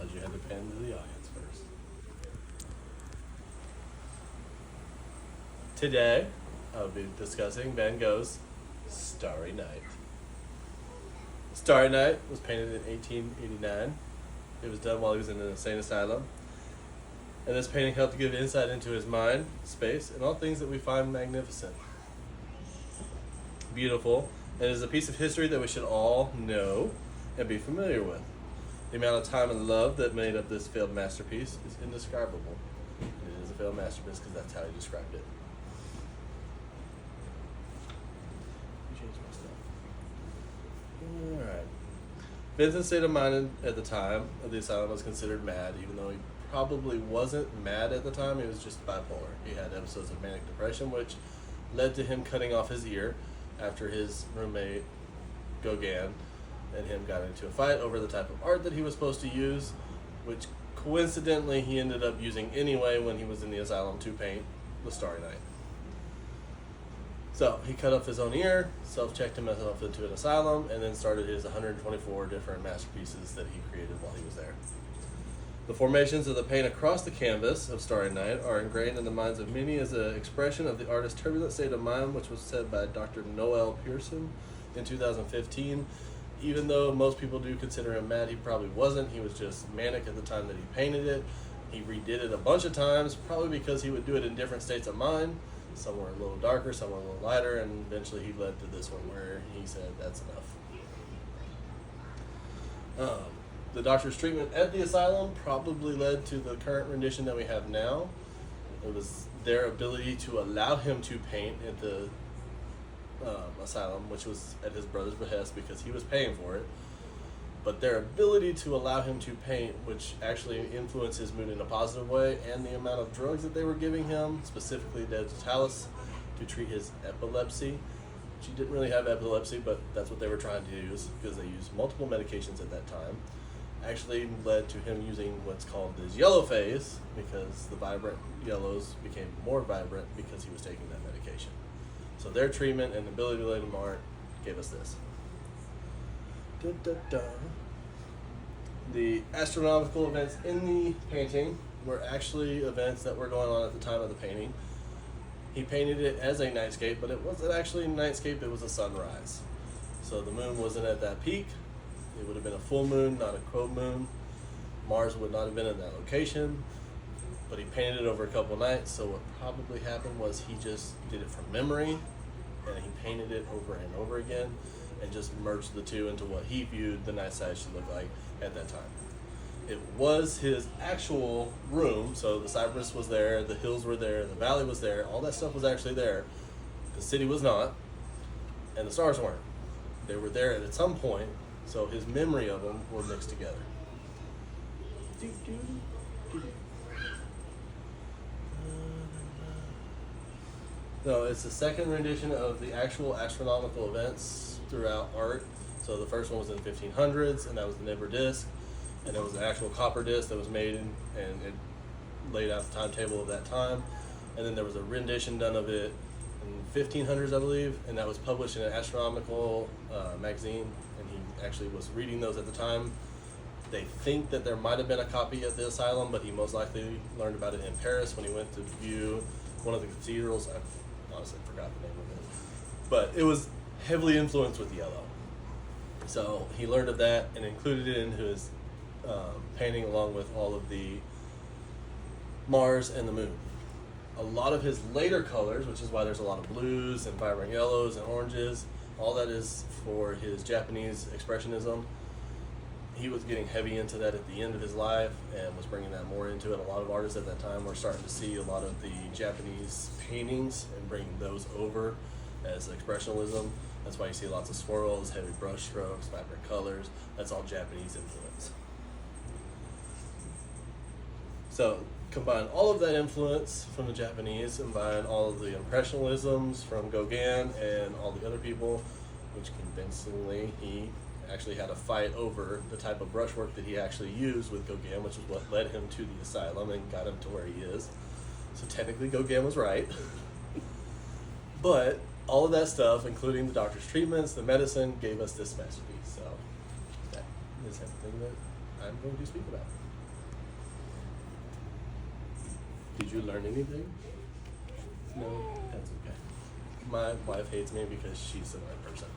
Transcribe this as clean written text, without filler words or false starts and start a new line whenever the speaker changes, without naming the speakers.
because you had to pan to the audience first. Today, I'll be discussing Van Gogh's Starry Night. Starry Night was painted in 1889. It was done while he was in an insane asylum. And this painting helped to give insight into his mind, space, and all things that we find magnificent. Beautiful, and it is a piece of history that we should all know and be familiar with. The amount of time and love that made up this failed masterpiece is indescribable. It is a failed masterpiece because that's how he described it. Change my stuff. Alright. Vincent's state of mind at the time of the asylum was considered mad, even though he probably wasn't mad at the time. He was just bipolar. He had episodes of manic depression, which led to him cutting off his ear after his roommate Gogh and him got into a fight over the type of art that he was supposed to use, which coincidentally he ended up using anyway when he was in the asylum to paint the Starry Night. So he cut off his own ear, self-checked himself into an asylum, and then started his 124 different masterpieces that he created while he was there. The formations of the paint across the canvas of Starry Night are ingrained in the minds of many as an expression of the artist's turbulent state of mind, which was said by Dr. Noel Pearson in 2015. Even though most people do consider him mad, he probably wasn't. He was just manic at the time that he painted it. He redid it a bunch of times, probably because he would do it in different states of mind. Some were a little darker, some were a little lighter, and eventually he led to this one where he said, that's enough. The doctor's treatment at the asylum probably led to the current rendition that we have now. It was their ability to allow him to paint at the asylum, which was at his brother's behest because he was paying for it. But their ability to allow him to paint, which actually influenced his mood in a positive way, and the amount of drugs that they were giving him, specifically digitalis, to treat his epilepsy. She didn't really have epilepsy, but that's what they were trying to use because they used multiple medications at that time. Actually led to him using what's called his yellow phase because the vibrant yellows became more vibrant because he was taking that medication. So their treatment and ability to let him art gave us this. Da, da, da. The astronomical events in the painting were actually events that were going on at the time of the painting. He painted it as a nightscape, but it wasn't actually a nightscape, it was a sunrise. So the moon wasn't at that peak. It would have been a full moon, not a quote moon. Mars would not have been in that location, but he painted it over a couple nights. So what probably happened was he just did it from memory, and he painted it over and over again, and just merged the two into what he viewed the night side should look like at that time. It was his actual room, so the cypress was there, the hills were there, the valley was there, all that stuff was actually there. The city was not, and the stars weren't. They were there at some point. So his memory of them were mixed together. No, it's the second rendition of the actual astronomical events throughout art. So the first one was in the 1500s, and that was the Nibber disc, and it was an actual copper disc that was made, and it laid out the timetable of that time. And then there was a rendition done of it in 1500s, I believe, and that was published in an astronomical magazine. He actually was reading those at the time. They think that there might have been a copy at the asylum, but he most likely learned about it in Paris when he went to view one of the cathedrals. I honestly forgot the name of it. But it was heavily influenced with yellow. So he learned of that and included it into his painting along with all of the Mars and the moon. A lot of his later colors, which is why there's a lot of blues and vibrant yellows and oranges, all that is for his Japanese expressionism. He was getting heavy into that at the end of his life and was bringing that more into it. A lot of artists at that time were starting to see a lot of the Japanese paintings and bringing those over as expressionism. That's why you see lots of swirls, heavy brush strokes, vibrant colors. That's all Japanese influence. So combine all of that influence from the Japanese, combine all of the impressionisms from Gogh and all the other people, which convincingly he actually had a fight over the type of brushwork that he actually used with Gogh, which is what led him to the asylum and got him to where he is. So technically Gogh was right. But all of that stuff, including the doctor's treatments, the medicine, gave us this masterpiece. So that is everything that I'm going to speak about. Did you learn anything? No, that's okay. My wife hates me because she's a night person.